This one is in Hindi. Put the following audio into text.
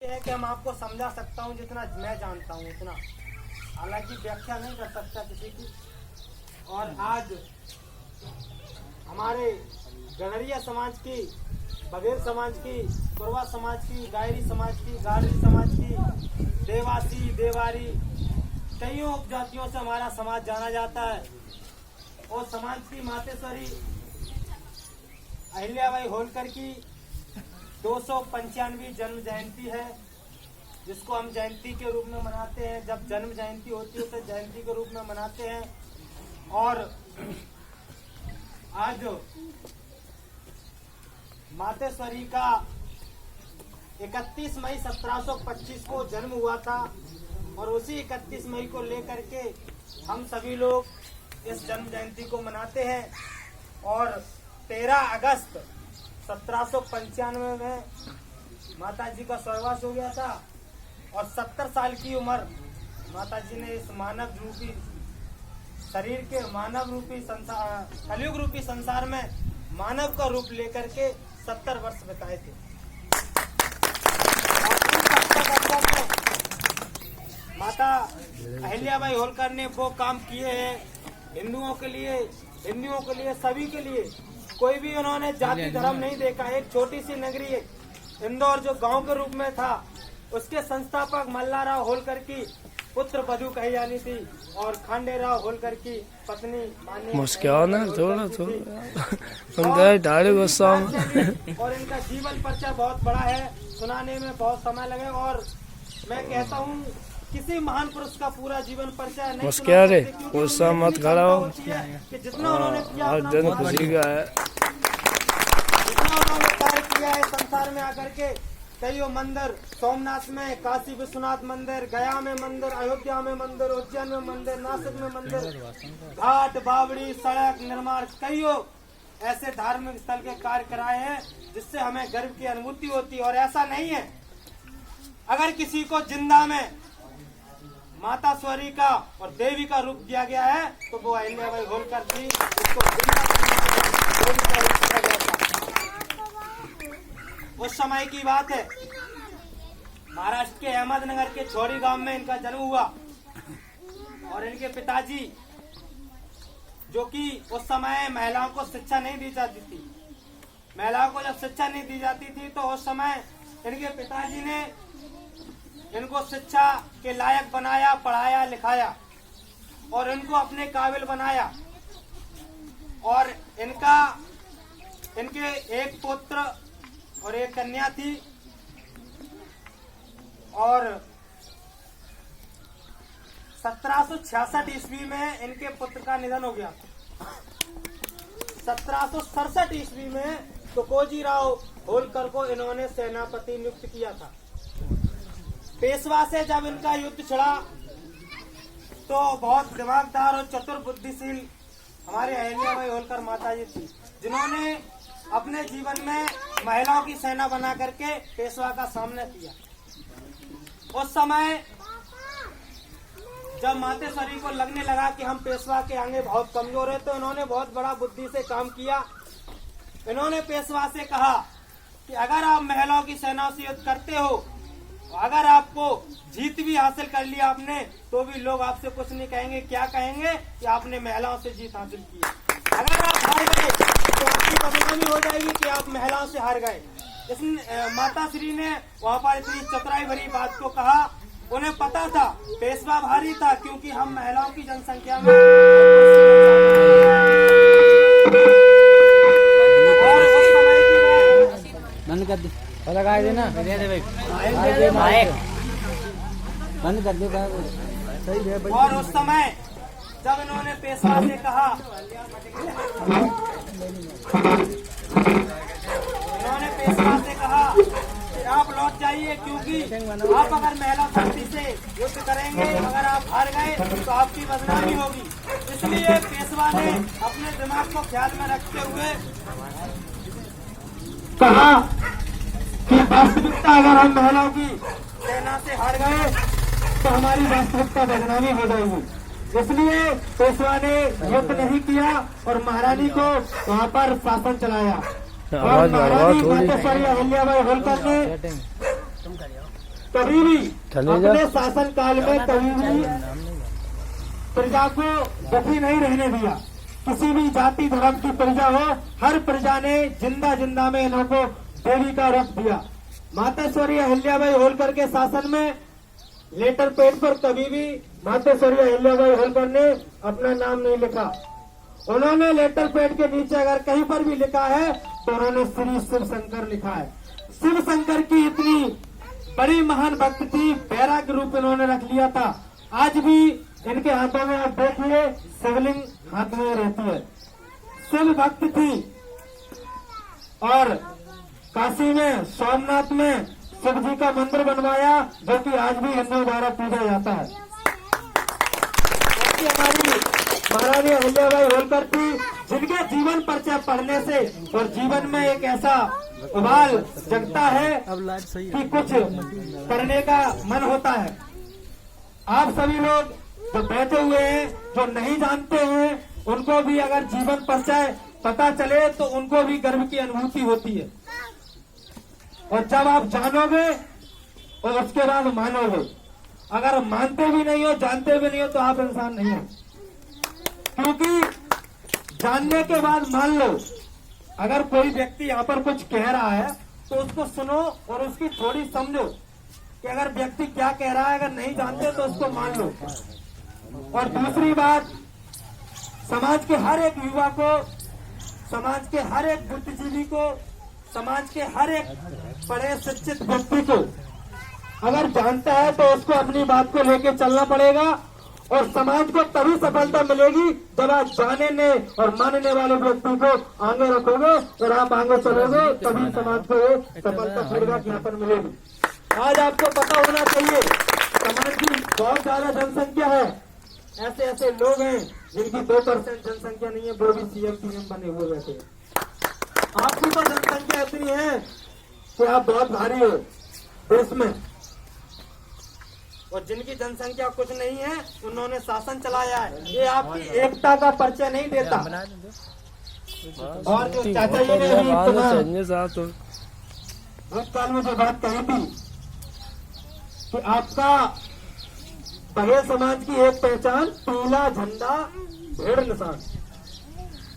है कि हम आपको समझा सकता हूँ जितना मैं जानता हूँ उतना, हालांकि व्याख्या नहीं कर सकता किसी की। और आज हमारे गणरिया समाज की, बघेल समाज की, कुरवा समाज की, गायरी समाज की, गाड़ी समाज की, देवासी, देवारी, कईयों उपजातियों से हमारा समाज जाना जाता है। और समाज की मातेश्वरी अहिल्याबाई होलकर की 295वीं जन्म जयंती है, जिसको हम जयंती के रूप में मनाते हैं। जब जन्म जयंती होती है तो जयंती के रूप में मनाते हैं। और आज मातेश्वरी का 31 मई 1725 को जन्म हुआ था और उसी 31 मई को लेकर के हम सभी लोग इस जन्म जयंती को मनाते हैं। और 13 अगस्त 1795 में माता जी का स्वर्गवास हो गया था और 70 साल की उम्र माता जी ने इस मानव रूपी शरीर के, मानव रूपी संसार, कलयुग रूपी संसार में मानव का रूप लेकर के 70 वर्ष बिताए थे। और माता अहिल्याबाई होलकर ने वो काम किए हैं हिंदुओं के लिए, सभी के लिए। कोई भी उन्होंने जाति धर्म नहीं देखा। एक छोटी सी नगरी इंदौर जो गांव के रूप में था, उसके संस्थापक मल्लाराव होलकर की पुत्र वधु कही जानी थी और खांडेराव होलकर की पत्नी और इनका जीवन परिचय बहुत बड़ा है, सुनाने में बहुत समय लगे। और मैं कहता हूँ किसी महान पुरुष का पूरा जीवन परिचय नहीं सुना सकते, गुस्सा मत कराओ कि जितना उन्होंने किया, दिन खुशी का है, जितना उन्होंने कार्य किया है संसार में आकर के। कई मंदिर, सोमनाथ में, काशी विश्वनाथ मंदिर, गया में मंदिर, अयोध्या में मंदिर, उज्जैन में मंदिर, नासिक में मंदिर, घाट, बावड़ी, सड़क निर्माण, कई ऐसे धार्मिक स्थल के कार्य कराए हैं जिससे हमें गर्व की अनुभूति होती है। और ऐसा नहीं है, अगर किसी को जिंदा में माता स्वरी का और देवी का रूप दिया गया है तो वो अहिल्याबाई होलकर थी, उसको जिंदा देवी का रूप दिया गया था। उस समय की बात है, महाराष्ट्र के अहमदनगर के छोड़ी गांव में इनका जन्म हुआ। और इनके पिताजी, जो कि उस समय महिलाओं को शिक्षा नहीं दी जाती थी, महिलाओं को जब शिक्षा नहीं दी जाती थी तो उस समय इनके पिताजी ने इनको शिक्षा के लायक बनाया, पढ़ाया लिखाया और इनको अपने काबिल बनाया। और इनके एक पुत्र और एक कन्या थी। और 1766 ईस्वी में इनके पुत्र का निधन हो गया। 1767 ईस्वी में तुकोजीराव होलकर को इन्होंने सेनापति नियुक्त किया था। पेशवा से जब इनका युद्ध छिड़ा तो बहुत दिमागदार और चतुर बुद्धिशील हमारे अहिल्याबाई होलकर माता जी थी, जिन्होंने अपने जीवन में महिलाओं की सेना बना करके पेशवा का सामना किया। उस समय जब मातेश्वरी को लगने लगा कि हम पेशवा के आगे बहुत कमजोर है तो इन्होंने बहुत बड़ा बुद्धि से काम किया। इन्होंने पेशवा से कहा कि अगर आप महिलाओं की सेना से युद्ध करते हो, अगर आपको जीत भी हासिल कर लिया आपने, तो भी लोग आपसे कुछ नहीं कहेंगे। क्या कहेंगे? कि आपने महिलाओं से जीत हासिल की। अगर आप हार गए तो आपकी बदनामी हो जाएगी कि आप महिलाओं से हार गए। इस माता श्री ने वहाँ पर इतनी चतुराई भरी बात को कहा। उन्हें पता था पेशवा भारी था, क्योंकि हम महिलाओं की जनसंख्या में और उस समय की बंद कर दे, लगा देना, दे भाई, बंद कर दो। सही है। और उस समय जब इन्होंने पेशवा से कहा, कि आप लौट जाइए, क्योंकि आप अगर महिला शक्ति से युद्ध करेंगे, अगर आप हार गए तो आपकी बदनामी होगी। इसलिए पेशवा ने अपने दिमाग को ख्याल में रखते हुए कहा कि वास्तविकता अगर हम महिलाओं की सेना से हार गए तो हमारी वास्तविकता बदनामी हो जाएगी। इसलिए पेशवा ने युद्ध नहीं किया और महारानी को वहाँ पर शासन चलाया। और महारानी मातेश्वरी अहिल्याबाई होलकर ने कभी भी चले जा। अपने शासन काल में कभी भी प्रजा को दुखी नहीं रहने दिया। किसी भी जाति धर्म की प्रजा हो, हर प्रजा ने जिंदा जिंदा में इन्हों को देवी का रूप दिया। मातेश्वरी अहिल्याबाई होलकर के शासन में लेटर पैड पर कभी भी मातेश्वरी अहिल्याबाई होलकर ने अपना नाम नहीं लिखा। उन्होंने लेटर पैड के नीचे अगर कहीं पर भी लिखा है तो उन्होंने श्री शिव शंकर लिखा है। शिव शंकर की इतनी बड़ी महान भक्त थी, वैराग्य रूप इन्होंने रख लिया था। आज भी इनके हाथों में आप देखिए शिवलिंग हाथ में रहती है। शिव भक्त थी और काशी में सोमनाथ में शिव जी का मंदिर बनवाया, जो कि आज भी हिंदुओं द्वारा पूजा जाता है। ऐसी हमारी महारानी अहिल्याबाई होलकर थी, जिनके जीवन परिचय पढ़ने से और जीवन में एक ऐसा उबाल जगता है कि कुछ करने का मन होता है। आप सभी लोग जो बैठे हुए हैं, जो नहीं जानते हैं, उनको भी अगर जीवन परिचय पता चले तो उनको भी गर्व की अनुभूति होती है। और जब आप जानोगे और उसके बाद मानोगे, अगर मानते भी नहीं हो, जानते भी नहीं हो, तो आप इंसान नहीं हो। क्योंकि जानने के बाद मान लो, अगर कोई व्यक्ति यहाँ पर कुछ कह रहा है तो उसको सुनो और उसकी थोड़ी समझो कि अगर व्यक्ति क्या कह रहा है। अगर नहीं जानते तो उसको मान लो। और दूसरी बात, समाज के हर एक युवा को, समाज के हर एक बुद्धिजीवी को, समाज के हर एक बड़े शिक्षित व्यक्ति को अगर जानता है तो उसको अपनी बात को लेकर चलना पड़ेगा। और समाज को तभी सफलता मिलेगी जब आप जानने और मानने वाले व्यक्ति को आगे रखोगे और आप आगे चलोगे, तभी समाज को ये सफलता पूर्वक यहाँ पर मिलेगी। आज आपको पता होना चाहिए, समाज की बहुत ज्यादा जनसंख्या है। ऐसे ऐसे लोग हैं जिनकी 2% जनसंख्या नहीं है, वो भी सीएम पीएम बने हुए रहते हैं। आपकी तो जनसंख्या इतनी है कि आप बहुत भारी हो देश में, और जिनकी जनसंख्या कुछ नहीं है उन्होंने शासन चलाया है। ये आपकी एकता का परिचय नहीं देता। और जो चाचा जी ने अभी भूतकाल में जो बात कही थी कि आपका बघेल समाज की एक पहचान पीला झंडा भेड़ निशान,